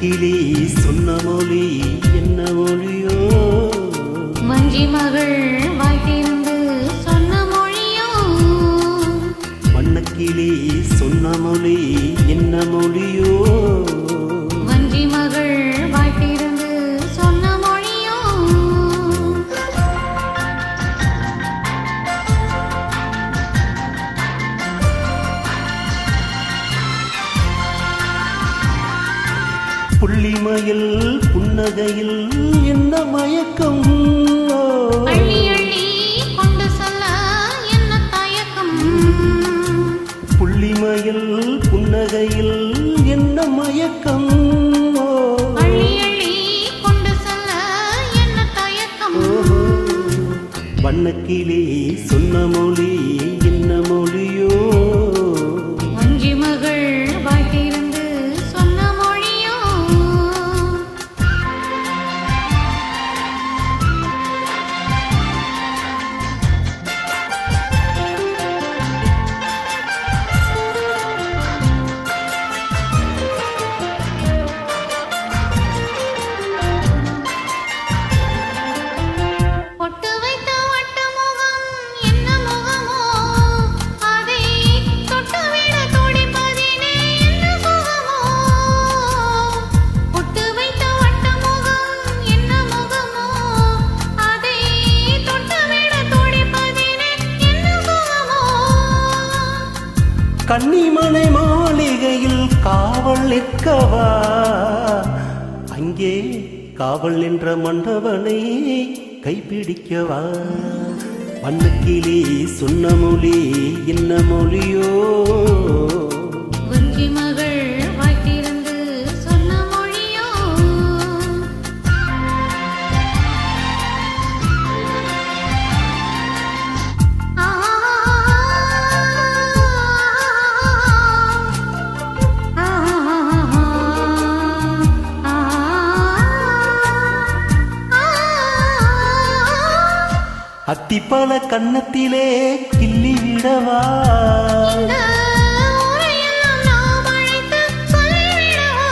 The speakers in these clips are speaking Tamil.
வண்ணக்கிளி சொன்ன மொழி என்ன மொழியோ? வஞ்சி மகள் வாய்த்திருந்து சொன்ன மொழியோ? வண்ணக்கிளி சொன்ன மொழி என்ன மொழியோ? வஞ்சி மகள் வாய்த்திருந்து சொன்ன மொழியோ? புள்ளிமயில் புன்னகையில் என்ன மயக்கம்? அள்ளி அள்ளி கொண்டு சொல்ல என்ன தயக்கம்? புள்ளிமயில் புன்னகையில் என்ன மயக்கம்? அள்ளி அள்ளி கொண்டு சொல்ல என்ன தயக்கம்? வண்ணக்கிளி சொன்ன மொழி என்ன மொழியோ? வஞ்சி மகள் வாய்த்திருந்து சொன்ன மொழியோ? பொட்டு வைத்த வட்ட முகம் என்ன முகமோ? அதை தொட்டுவிட துடிப்பதினே என்ன சுகமோ? பொட்டு வைத்த வட்ட முகம் என்ன முகமோ? அதை தொட்டுவிட துடிப்பதினே என்ன சுகமோ? கன்னிமனை மாளிகையில் காவல் நிற்கவா? அங்கே காவல் நின்ற மண்டவனை கைப்பிடிக்கவா? வண்ணக்கிளி சொன்ன மொழி என்ன மொழியோ? வஞ்சி மகள் வாய்த்திருந்து சொன்ன மொழியோ? ஆ அத்திப்பழ கன்னத்திலே கிள்ளி விடவா? இந்த ஊரையெல்லாம் நாம் அழைத்து சொல்லிவிடவா?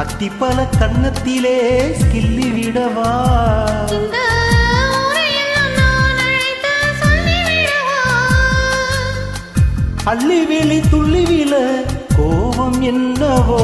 அத்திப்பழ கன்னத்திலே கிள்ளி விடவா? இந்த ஊரையெல்லாம் நான் அழைத்து சொல்லிவிடவா? அள்ளி விழி துள்ளி விழ கோபம் என்னவோ?